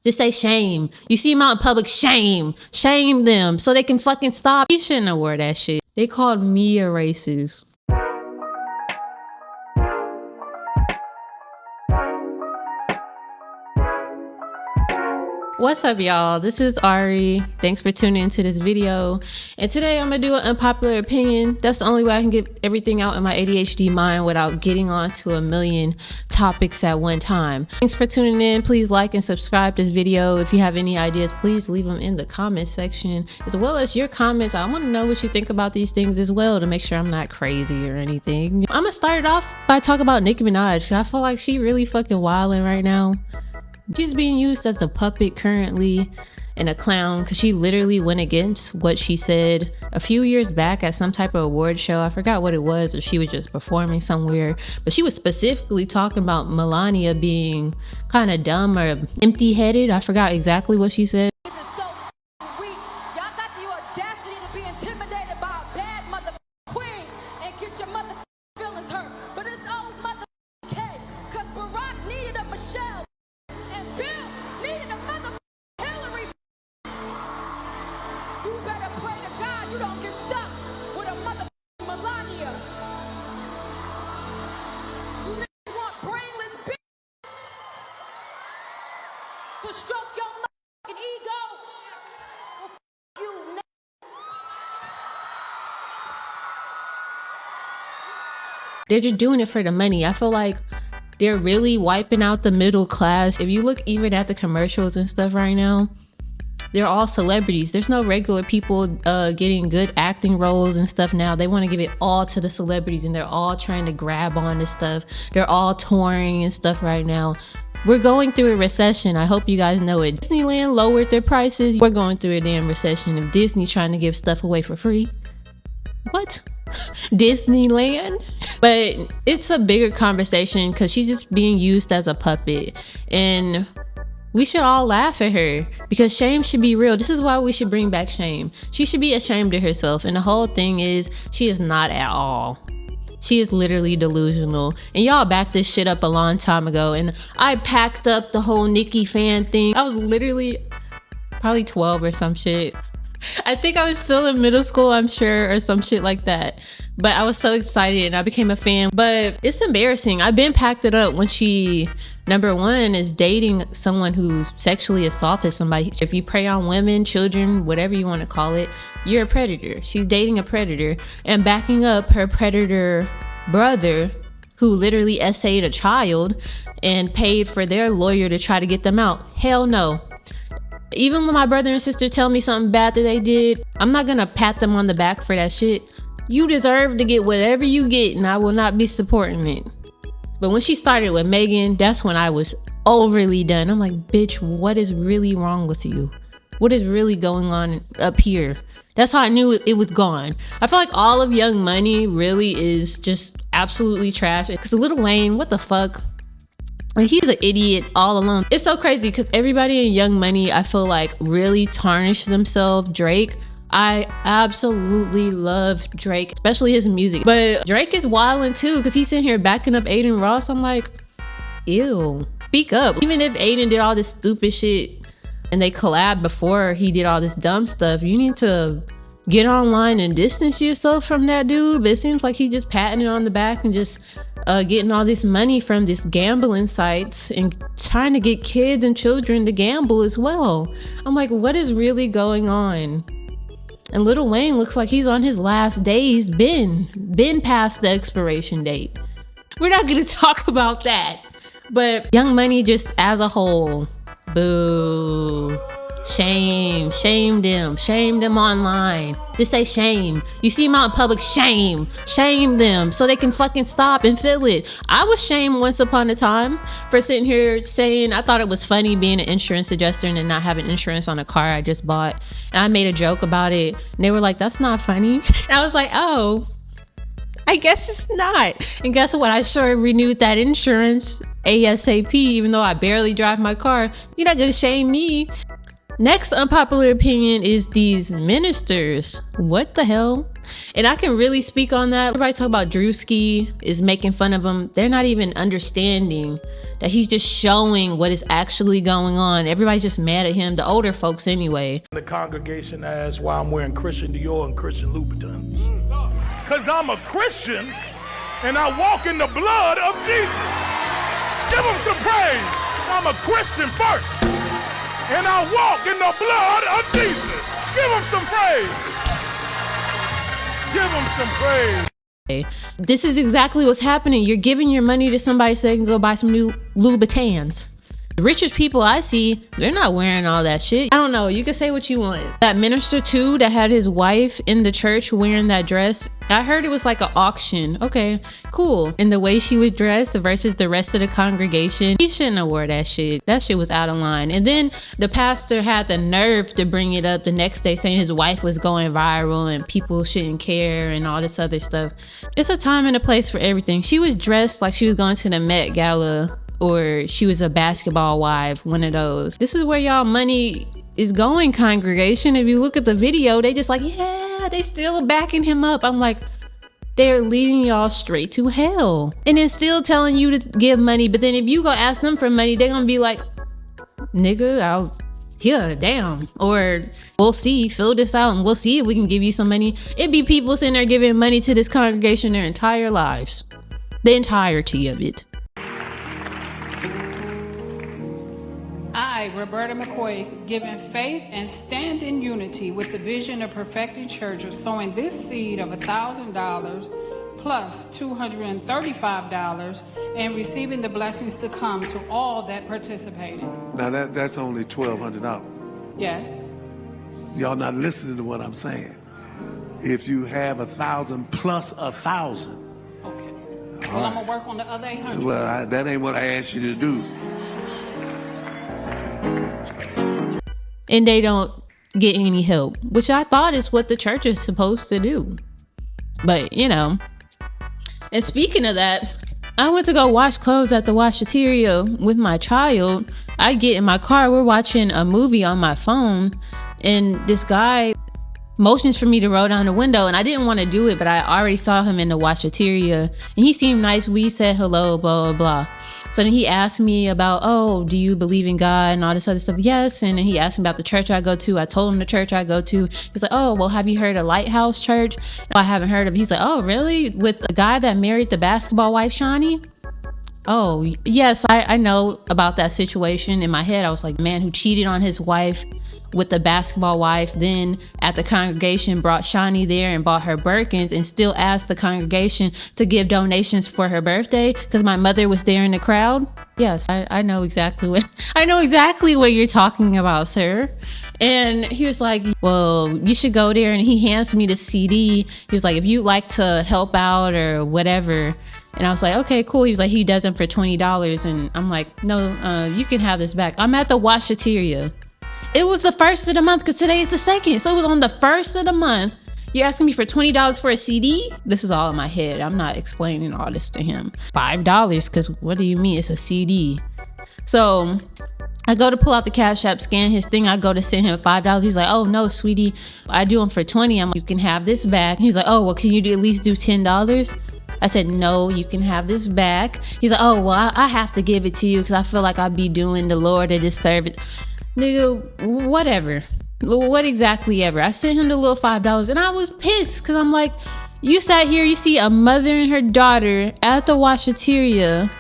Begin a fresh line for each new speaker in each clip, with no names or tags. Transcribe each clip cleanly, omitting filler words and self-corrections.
Just say shame. You see them out in public, shame. Shame them so they can fucking stop. You shouldn't have wore that shit. They called me a racist. What's up, y'all? This is Ari. Thanks for tuning into this video. And today I'm gonna do an unpopular opinion. That's the only way I can get everything out in my ADHD mind without getting on to a million topics at one time. Thanks for tuning in. Please like and subscribe this video. If you have any ideas, please leave them in the comment section, as well as your comments. I want to know what you think about these things as well, to make sure I'm not crazy or anything. I'm gonna start it off by talking about Nicki Minaj, because I feel like she really fucking wilding right now. She's being used as a puppet currently and a clown, because she literally went against what she said a few years back at some type of award show. I forgot what it was, or she was just performing somewhere, but she was specifically talking about Melania being kind of dumb or empty-headed. I forgot exactly what she said.
This is so weak. Y'all got the audacity to be intimidated by a bad mother queen and get your mother feelings hurt. But it's old mother head, because Barack needed a Michelle. And Bill needed a mother Hillary. You better pray to God you don't get stuck with a mother Melania. You niggas want brainless bitch to stroke your motherfucking ego? Well, you nigga.
They're just doing it for the money. I feel like they're really wiping out the middle class. If you look even at the commercials and stuff right now, they're all celebrities. There's no regular people getting good acting roles and stuff now. They want to give it all to the celebrities, and they're all trying to grab on this stuff. They're all touring and stuff right now. We're going through a recession. I hope you guys know it. Disneyland lowered their prices. We're going through a damn recession. If Disney's trying to give stuff away for free, what? Disneyland? But it's a bigger conversation, because she's just being used as a puppet, and we should all laugh at her, because shame should be real. This is why we should bring back shame. She should be ashamed of herself, and the whole thing is she is not at all. She is literally delusional, and y'all backed this shit up a long time ago, and I packed up the whole Nicki fan thing. I was literally probably 12 or some shit. I think I was still in middle school, I'm sure, or some shit like that. But I was so excited and I became a fan. But it's embarrassing. I've been packed it up when she, number one, is dating someone who's sexually assaulted somebody. If you prey on women, children, whatever you want to call it, you're a predator. She's dating a predator and backing up her predator brother, who literally essayed a child and paid for their lawyer to try to get them out. Hell no. Even when my brother and sister tell me something bad that they did, I'm not gonna pat them on the back for that shit. You deserve to get whatever you get, and I will not be supporting it. But when she started with Megan, that's when I was overly done. I'm like, bitch, what is really wrong with you? What is really going on up here? That's how I knew it was gone. I feel like all of Young Money really is just absolutely trash. Because Lil Wayne, what the fuck? And he's an idiot all alone. It's so crazy because everybody in Young Money, I feel like, really tarnished themselves. Drake, I absolutely love Drake, especially his music. But Drake is wilding too, because he's sitting here backing up Aiden Ross. I'm like, ew, speak up. Even if Aiden did all this stupid shit and they collabed before he did all this dumb stuff, you need to get online and distance yourself from that dude. But it seems like he's just patting it on the back and just getting all this money from this gambling sites and trying to get kids and children to gamble as well. I'm like, what is really going on? And Lil Wayne looks like he's on his last days, been past the expiration date. We're not gonna talk about that. But Young Money just as a whole, boo. Shame them online. Just say shame. You see them out in public, shame them so they can fucking stop and feel it. I was shamed once upon a time for sitting here saying I thought it was funny being an insurance adjuster and not having insurance on a car I just bought. And I made a joke about it and they were like, that's not funny. And I was like, oh, I guess it's not. And guess what? I sure renewed that insurance ASAP, even though I barely drive my car. You're not gonna shame me. Next unpopular opinion is these ministers. What the hell? And I can really speak on that. Everybody talk about Druski is making fun of him. They're not even understanding that he's just showing what is actually going on. Everybody's just mad at him, the older folks anyway.
The congregation asks why I'm wearing Christian Dior and Christian Louboutins. Because I'm a Christian and I walk in the blood of Jesus. Give him some praise. I'm a Christian first and I walk in the blood of Jesus. Give him some praise. Give him some praise.
This is exactly what's happening. You're giving your money to somebody so they can go buy some new Louboutins. The richest people I see, they're not wearing all that shit. I don't know. You can say what you want. That minister too that had his wife in the church wearing that dress, I heard it was like an auction. Okay, cool. And the way she was dressed versus the rest of the congregation, he shouldn't have wore that shit. That shit was out of line. And then the pastor had the nerve to bring it up the next day saying his wife was going viral and people shouldn't care and all this other stuff. It's a time and a place for everything. She was dressed like she was going to the Met Gala, or she was a basketball wife, one of those. This is where y'all money is going, congregation. If you look at the video, they just like, yeah, they still backing him up. I'm like, they're leading y'all straight to hell. And then still telling you to give money. But then if you go ask them for money, they're gonna be like, nigga, damn. Or we'll see, fill this out and we'll see if we can give you some money. It'd be people sitting there giving money to this congregation their entire lives. The entirety of it.
I, Roberta McCoy, give in faith and stand in unity with the vision of Perfecting Church of sowing this seed of $1,000 plus $235 and receiving the blessings to come to all that participated.
Now that's only $1,200.
Yes.
Y'all not listening to what I'm saying. If you have 1,000 plus 1,000.
Okay. Well, I'm gonna work on the other 800.
Well, that ain't what I asked you to do.
And they don't get any help, which I thought is what the church is supposed to do. But, you know. And speaking of that, I went to go wash clothes at the washateria with my child. I get in my car, we're watching a movie on my phone, and this guy motions for me to roll down the window, and I didn't want to do it, but I already saw him in the washateria, and he seemed nice. We said hello, blah, blah, blah. So then he asked me about, oh, do you believe in God and all this other stuff? Yes. And then he asked me about the church I go to. I told him the church I go to. He's like, oh, well, have you heard of Lighthouse Church? I haven't heard of it. He's like, oh, really? With the guy that married the basketball wife, Shawnee? Oh, yes, I know about that situation. In my head, I was like, man who cheated on his wife with the basketball wife, then at the congregation brought Shawnee there and bought her Birkins and still asked the congregation to give donations for her birthday because my mother was there in the crowd. Yes, I know exactly what you're talking about, sir. And he was like, well, you should go there. And he hands me the CD. He was like, if you like to help out or whatever. And I was like, okay, cool. He was like, he does them for $20. And I'm like, no, you can have this back. I'm at the washateria. It was the first of the month because today is the second. So it was on the first of the month. You're asking me for $20 for a CD? This is all in my head. I'm not explaining all this to him. $5 because what do you mean? It's a CD. So I go to pull out the Cash App, scan his thing. I go to send him $5. He's like, oh no, sweetie, I do them for $20. I'm like, you can have this back. He was like, oh, well, can you at least do $10? I said, no, you can have this back. He's like, oh, well, I have to give it to you because I feel like I'd be doing the Lord a disservice. Nigga, whatever. What exactly ever. I sent him the little $5 and I was pissed because I'm like, you sat here, you see a mother and her daughter at the washateria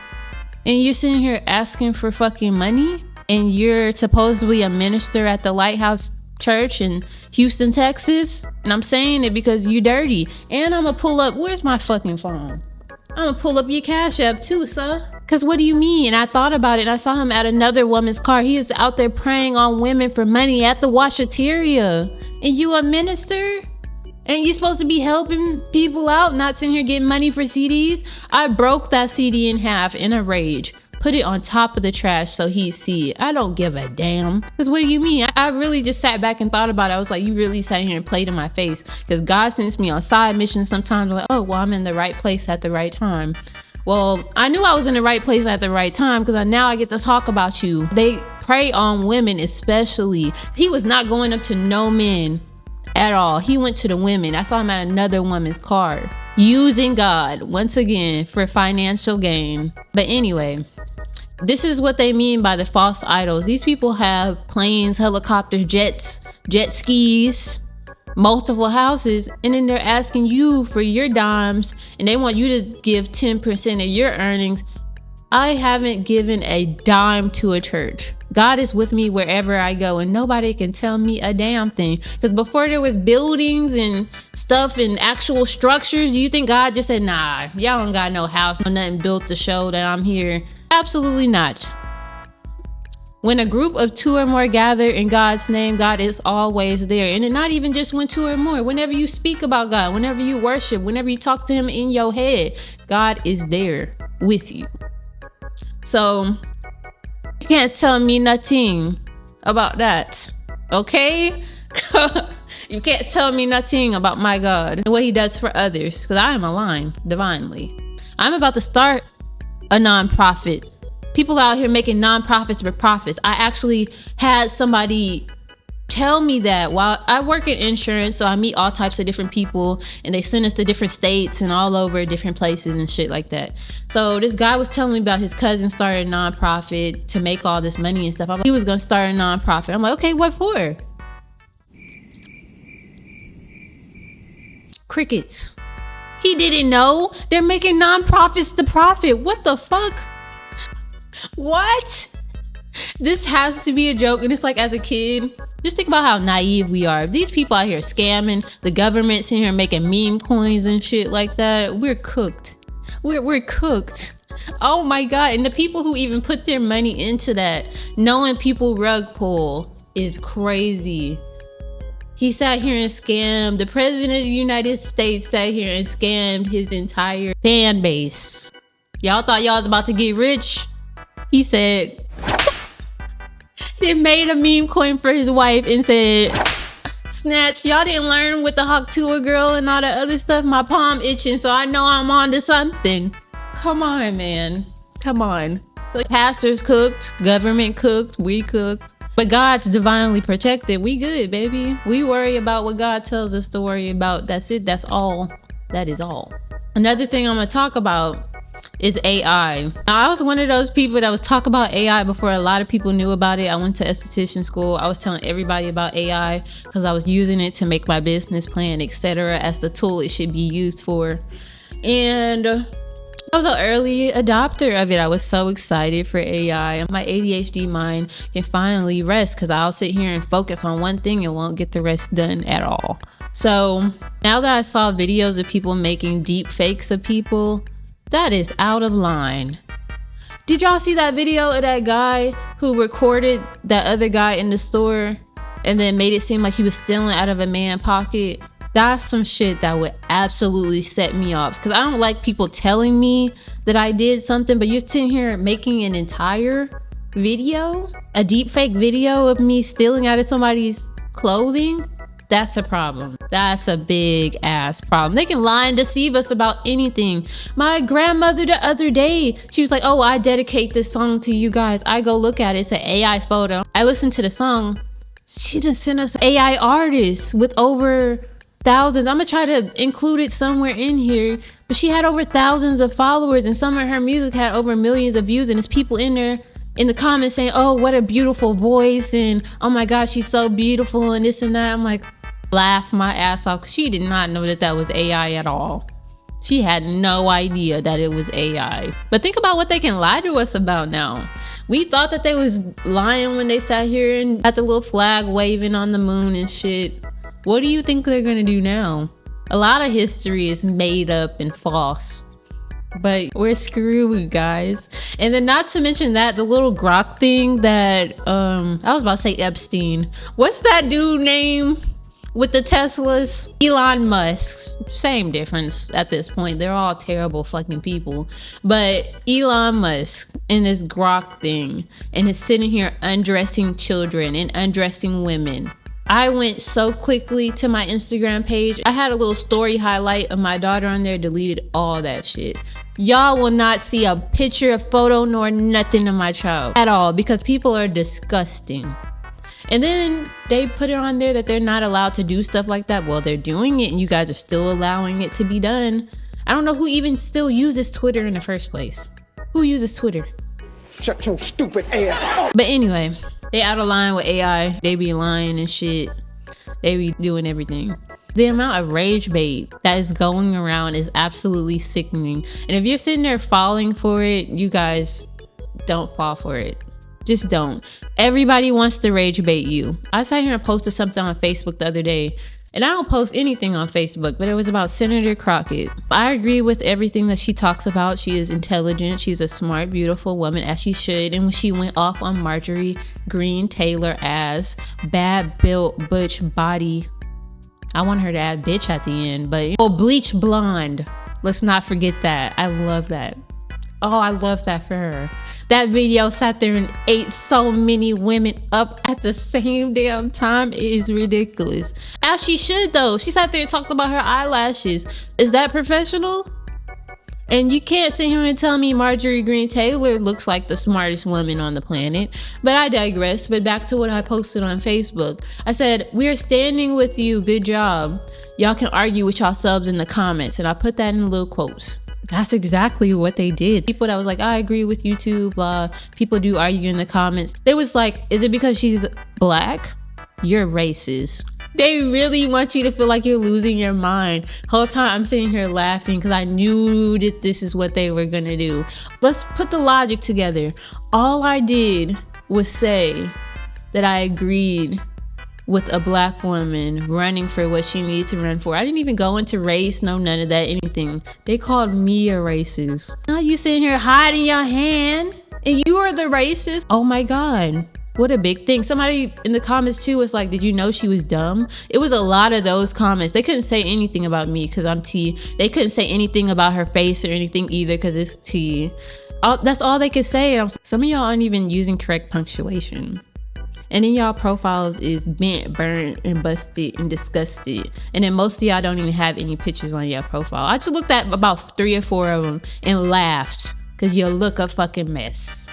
and you're sitting here asking for fucking money and you're supposedly a minister at the Lighthouse Church in Houston, Texas. And I'm saying it because you dirty. And I'm gonna pull up, where's my fucking phone? I'm gonna pull up your Cash App too, sir. Cause what do you mean? And I thought about it and I saw him at another woman's car. He is out there preying on women for money at the washateria. And you a minister? And you supposed to be helping people out, not sitting here getting money for CDs? I broke that CD in half in a rage. Put it on top of the trash so he'd see it. I don't give a damn. Cause what do you mean? I really just sat back and thought about it. I was like, you really sat here and played in my face. Cause God sends me on side missions sometimes. I'm like, oh, well, I'm in the right place at the right time. Well, I knew I was in the right place at the right time because now I get to talk about you. They prey on women especially. He was not going up to no men at all. He went to the women. I saw him at another woman's car, using God once again for financial gain. But anyway, this is what they mean by the false idols. These people have planes, helicopters, jets, jet skis, multiple houses, and then they're asking you for your dimes, and they want you to give 10% of your earnings. I haven't given a dime to a church. God is with me wherever I go, and nobody can tell me a damn thing. Because before there was buildings and stuff and actual structures, do you think God just said, nah, y'all don't got no house, no nothing built to show that I'm here? Absolutely not. When a group of 2 or more gather in God's name, God is always there. And not even just when 2 or more. Whenever you speak about God, whenever you worship, whenever you talk to him in your head, God is there with you. So you can't tell me nothing about that, okay? You can't tell me nothing about my God and what he does for others, because I am aligned divinely. I'm about to start a nonprofit. People out here making nonprofits for profits. I actually had somebody tell me that while I work in insurance, so I meet all types of different people, and they send us to different states and all over different places and shit like that. So this guy was telling me about his cousin started a nonprofit to make all this money and stuff. I'm like, he was gonna start a nonprofit. I'm like, okay, what for? Crickets. He didn't know they're making nonprofits to profit. What the fuck? What? This has to be a joke. And it's like, as a kid, just think about how naive we are. These people out here scamming, the government sitting here making meme coins and shit like that. We're cooked. We're cooked. Oh my God. And the people who even put their money into that, knowing people rug pull, is crazy. He sat here and scammed. The president of the United States sat here and scammed his entire fan base. Y'all thought y'all was about to get rich? He said, they made a meme coin for his wife and said, snatch, y'all didn't learn with the Hawk Tour girl and all that other stuff. My palm itching, so I know I'm on to something. Come on, man. Come on. So pastors cooked, government cooked, we cooked. But God's divinely protected. We good, baby. We worry about what God tells us to worry about. That's it. That's all. That is all. Another thing I'm going to talk about is AI. Now, I was one of those people that was talking about AI before a lot of people knew about it. I went to esthetician school. I was telling everybody about AI because I was using it to make my business plan, etc., as the tool it should be used for. And I was an early adopter of it. I was so excited for AI. My ADHD mind can finally rest because I'll sit here and focus on one thing and won't get the rest done at all. So now that I saw videos of people making deep fakes of people, that is out of line. Did y'all see that video of that guy who recorded that other guy in the store and then made it seem like he was stealing out of a man's pocket? That's some shit that would absolutely set me off, because I don't like people telling me that I did something, but you're sitting here making an entire video, a deep fake video of me stealing out of somebody's clothing. That's a problem. That's a big ass problem. They can lie and deceive us about anything. My grandmother the other day, she was like, oh, I dedicate this song to you guys. I go look at it. It's an AI photo. I listened to the song. She just sent us AI artists with over thousands. I'm gonna try to include it somewhere in here, but she had over thousands of followers, and some of her music had over millions of views, and there's people in there in the comments saying, oh, what a beautiful voice, and oh my God, she's so beautiful, and this and that. I'm like, laugh my ass off, because she did not know that that was AI at all. She had no idea that it was AI. But think about what they can lie to us about now. We thought that they was lying when they sat here and had the little flag waving on the moon and shit. What do you think they're gonna do now? A lot of history is made up and false. But we're screwed, guys. And then not to mention that the little grok thing that I was about to say Epstein. What's that dude name with the Teslas? Elon Musk. Same difference at this point. They're all terrible fucking people. But Elon Musk and this grok thing, and it's sitting here undressing children and undressing women. I went so quickly to my Instagram page. I had a little story highlight of my daughter on there, deleted all that shit. Y'all will not see a picture, a photo, nor nothing of my child at all, because people are disgusting. And then they put it on there that they're not allowed to do stuff like that. Well, they're doing it and you guys are still allowing it to be done. I don't know who even still uses Twitter in the first place. Who uses Twitter?
Shut your stupid ass up.
But anyway, they out of line with AI. They be lying and shit. They be doing everything. The amount of rage bait that is going around is absolutely sickening. And if you're sitting there falling for it, you guys don't fall for it. Just don't. Everybody wants to rage bait you. I sat here and posted something on Facebook the other day. And I don't post anything on Facebook, but it was about Senator Crockett. I agree with everything that she talks about. She is intelligent. She's a smart, beautiful woman, as she should. And when she went off on Marjorie Green Taylor as bad built, butch body, I want her to add bitch at the end, but bleach blonde. Let's not forget that. I love that. Oh, I love that for her. That video sat there and ate so many women up at the same damn time. It is ridiculous. As she should, though. She sat there and talked about her eyelashes. Is that professional? And you can't sit here and tell me Marjorie Green Taylor looks like the smartest woman on the planet. But I digress. But back to what I posted on Facebook. I said, we're standing with you. Good job. Y'all can argue with yourselves in the comments. And I put that in little quotes. That's exactly what they did. People that was like, I agree with you too, blah. People do argue in the comments. They was like, is it because she's black? You're racist. They really want you to feel like you're losing your mind. Whole time I'm sitting here laughing because I knew that this is what they were gonna do. Let's put the logic together. All I did was say that I agreed with a black woman running for what she needs to run for. I didn't even go into race, no, none of that, anything. They called me a racist. Now you sitting here hiding your hand and you are the racist? Oh my God. What a big thing. Somebody in the comments too was like, did you know she was dumb? It was a lot of those comments. They couldn't say anything about me because I'm T. They couldn't say anything about her face or anything either because it's T. That's all they could say. And some of y'all aren't even using correct punctuation. And then y'all profiles is bent, burnt, and busted, and disgusted. And then most of y'all don't even have any pictures on your profile. I just looked at about 3 or 4 of them and laughed because you look a fucking mess.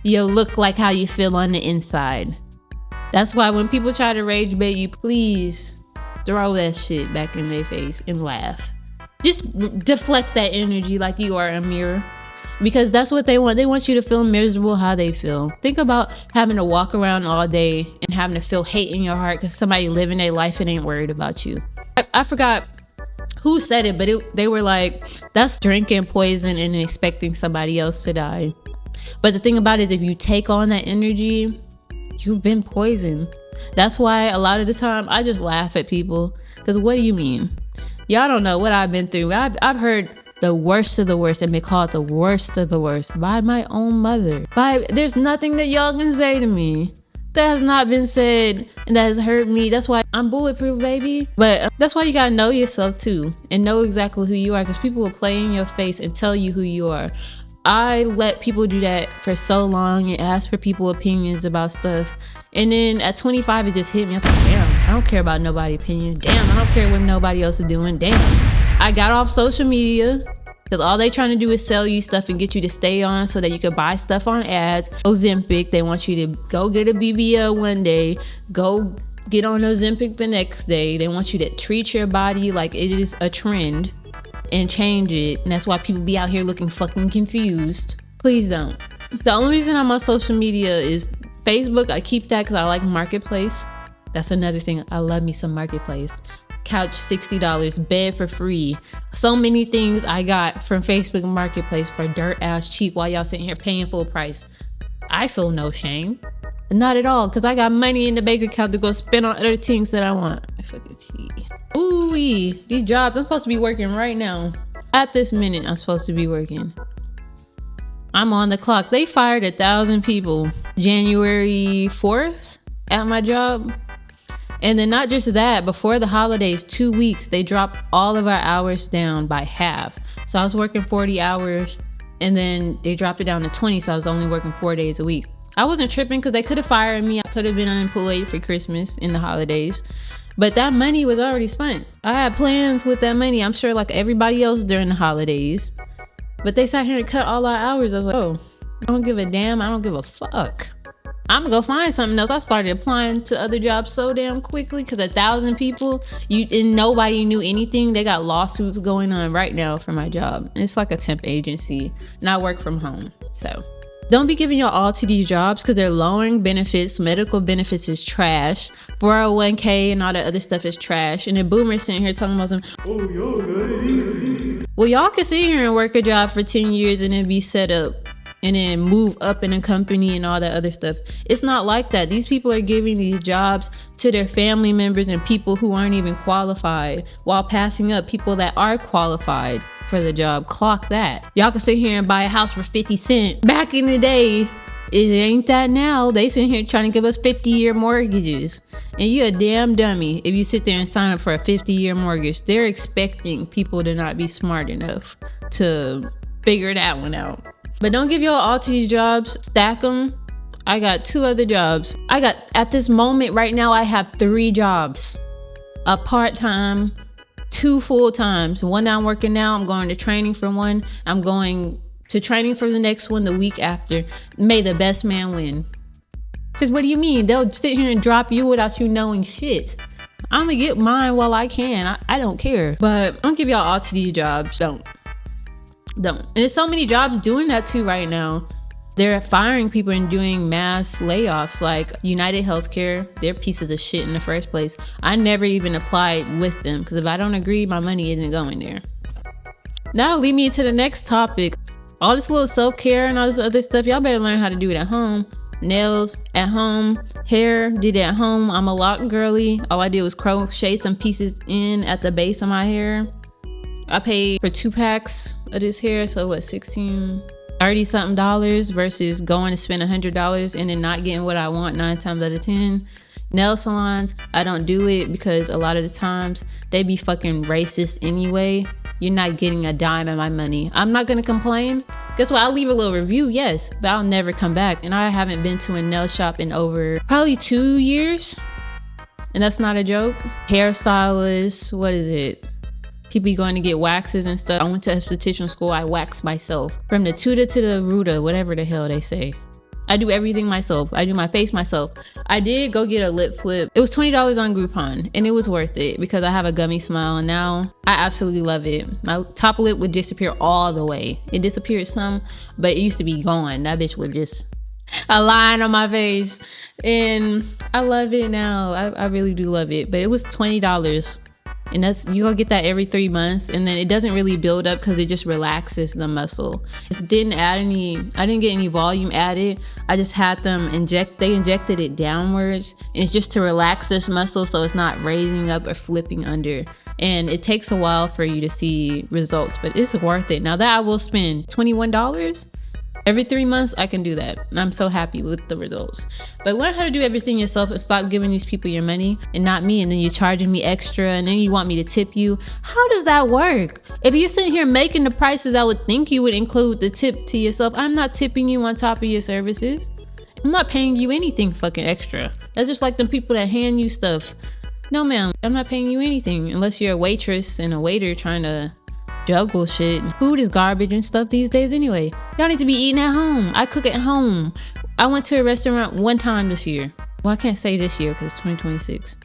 You look like how you feel on the inside. That's why when people try to rage bait you, please throw that shit back in their face and laugh. Just deflect that energy like you are a mirror. Because that's what they want. They want you to feel miserable how they feel. Think about having to walk around all day and having to feel hate in your heart because somebody living their life and ain't worried about you. I forgot who said it, but they were like, that's drinking poison and expecting somebody else to die. But the thing about it is if you take on that energy, you've been poisoned. That's why a lot of the time I just laugh at people. Because what do you mean? Y'all don't know what I've been through. I've heard the worst of the worst and been called the worst of the worst by my own mother. There's nothing that y'all can say to me that has not been said and that has hurt me. That's why I'm bulletproof, baby. But that's why you gotta know yourself too and know exactly who you are, because people will play in your face and tell you who you are. I let people do that for so long and ask for people's opinions about stuff. And then at 25, it just hit me. I was like, damn, I don't care about nobody's opinion. Damn, I don't care what nobody else is doing. Damn. I got off social media because all they trying to do is sell you stuff and get you to stay on so that you can buy stuff on ads. Ozempic, they want you to go get a BBL one day, go get on Ozempic the next day. They want you to treat your body like it is a trend and change it. And that's why people be out here looking fucking confused. Please don't. The only reason I'm on social media is Facebook. I keep that because I like Marketplace. That's another thing. I love me some Marketplace. Couch $60, bed for free. So many things I got from Facebook Marketplace for dirt ass cheap while y'all sitting here paying full price. I feel no shame. Not at all, because I got money in the bank account to go spend on other things that I want. Fucking tea. Ooh-wee. These jobs, I'm supposed to be working right now. At this minute, I'm supposed to be working. I'm on the clock. They fired 1,000 people January 4th at my job. And then not just that, before the holidays, 2 weeks, they dropped all of our hours down by half. So I was working 40 hours and then they dropped it down to 20. So I was only working 4 days a week. I wasn't tripping because they could have fired me. I could have been unemployed for Christmas in the holidays. But that money was already spent. I had plans with that money, I'm sure like everybody else during the holidays. But they sat here and cut all our hours. I was like, oh, I don't give a damn. I don't give a fuck. I'm gonna go find something else. I started applying to other jobs so damn quickly because 1,000 people, and nobody knew anything. They got lawsuits going on right now for my job. It's like a temp agency, and I work from home. So don't be giving your all to these jobs because they're lowering benefits. Medical benefits is trash. 401k and all that other stuff is trash. And then boomers sitting here talking about some, oh, y'all got it easy. Well, y'all can sit here and work a job for 10 years and then be set up and then move up in a company and all that other stuff. It's not like that. These people are giving these jobs to their family members and people who aren't even qualified while passing up people that are qualified for the job. Clock that. Y'all can sit here and buy a house for 50 cents. Back in the day, it ain't that now. They sit here trying to give us 50-year mortgages. And you're a damn dummy if you sit there and sign up for a 50-year mortgage. They're expecting people to not be smart enough to figure that one out. But don't give your all to these jobs. Stack them. I got 2 other jobs. At this moment right now, I have 3 jobs. A part-time, 2 full-times. One I'm working now. I'm going to training for one. I'm going to training for the next one the week after. May the best man win. Because what do you mean? They'll sit here and drop you without you knowing shit. I'm going to get mine while I can. I don't care. But don't give y'all all to these jobs. Don't. And there's so many jobs doing that too right now. They're firing people and doing mass layoffs, like United Healthcare. They're pieces of shit in the first place. I never even applied with them because if I don't agree, my money isn't going there. Now lead me to the next topic. All this little self-care and all this other stuff, y'all better learn how to do it at home. Nails at home, hair, did it at home. I'm a lock girly. All I did was crochet some pieces in at the base of my hair. I paid for 2 packs of this hair, so what, 16, 30 something dollars versus going to spend $100 and then not getting what I want 9 times out of 10. Nail salons, I don't do it because a lot of the times they be fucking racist anyway. You're not getting a dime of my money. I'm not gonna complain. Guess what? I'll leave a little review, yes, but I'll never come back. And I haven't been to a nail shop in over probably 2 years. And that's not a joke. Hairstylist, what is it? People be going to get waxes and stuff. I went to esthetician school. I waxed myself. From the tuta to the ruta, whatever the hell they say. I do everything myself. I do my face myself. I did go get a lip flip. It was $20 on Groupon and it was worth it because I have a gummy smile and now I absolutely love it. My top lip would disappear all the way. It disappeared some, but it used to be gone. That bitch would just a line on my face and I love it now. I really do love it, but it was $20. And that's, you gonna get that every 3 months and then it doesn't really build up because it just relaxes the muscle. I didn't get any volume added. I just had them they injected it downwards and it's just to relax this muscle so it's not raising up or flipping under. And it takes a while for you to see results, but it's worth it. Now that I will spend $21 every 3 months, I can do that. And I'm so happy with the results. But learn how to do everything yourself and stop giving these people your money and not me. And then you're charging me extra and then you want me to tip you. How does that work? If you're sitting here making the prices, I would think you would include the tip to yourself. I'm not tipping you on top of your services. I'm not paying you anything fucking extra. That's just like the people that hand you stuff. No, ma'am, I'm not paying you anything unless you're a waitress and a waiter trying to juggle shit. Food is garbage and stuff these days anyway. Y'all need to be eating at home. I cook at home. I went to a restaurant one time this year. Well, I can't say this year because it's 2026.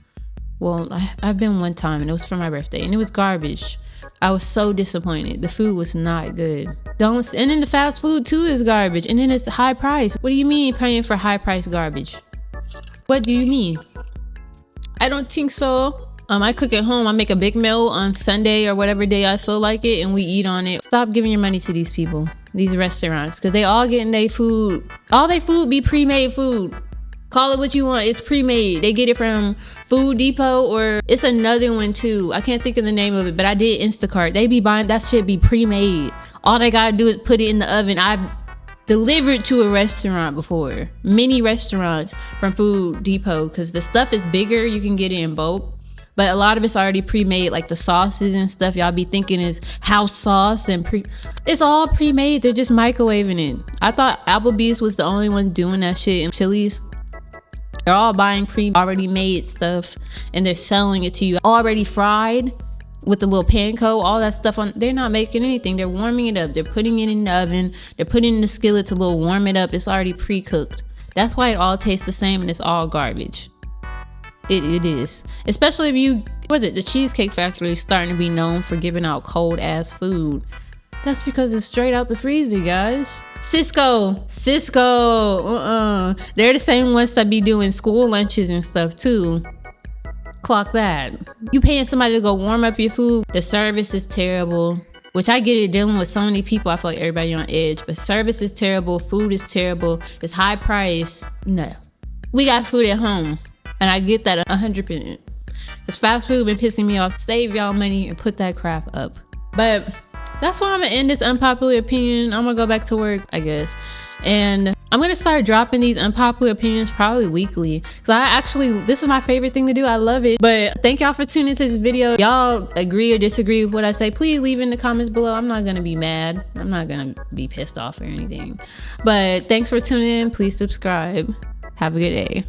Well, I've been one time and it was for my birthday and it was garbage. I was so disappointed. The food was not good. And then the fast food too is garbage. And then it's high price. What do you mean paying for high price garbage? What do you mean? I don't think so. I cook at home. I make a big meal on Sunday or whatever day I feel like it and we eat on it. Stop giving your money to these people, these restaurants, because they all getting their food. All their food be pre-made food. Call it what you want. It's pre-made. They get it from Food Depot or it's another one too. I can't think of the name of it, but I did Instacart. They be buying that shit be pre-made. All they gotta do is put it in the oven. I've delivered to a restaurant before. Many restaurants from Food Depot because the stuff is bigger. You can get it in bulk. But a lot of it's already pre-made, like the sauces and stuff y'all be thinking is house sauce and it's all pre-made. They're just microwaving it. I thought Applebee's was the only one doing that shit and Chili's. They're all buying already made stuff and they're selling it to you already fried with the little panko, all that stuff on. They're not making anything. They're warming it up. They're putting it in the oven. They're putting it in the skillet to warm it up. It's already pre-cooked. That's why it all tastes the same and it's all garbage. It is. Especially if you, the Cheesecake Factory is starting to be known for giving out cold ass food. That's because it's straight out the freezer, guys. Cisco. They're the same ones that be doing school lunches and stuff too. Clock that. You paying somebody to go warm up your food. The service is terrible. Which I get it, dealing with so many people, I feel like everybody on edge. But service is terrible, food is terrible, it's high price. No. We got food at home. And I get that 100%. Because fast food been pissing me off. Save y'all money and put that crap up. But that's why I'm gonna end this unpopular opinion. I'm gonna go back to work, I guess. And I'm gonna start dropping these unpopular opinions probably weekly. Cause this is my favorite thing to do. I love it. But thank y'all for tuning into this video. Y'all agree or disagree with what I say, please leave in the comments below. I'm not gonna be mad. I'm not gonna be pissed off or anything. But thanks for tuning in. Please subscribe. Have a good day.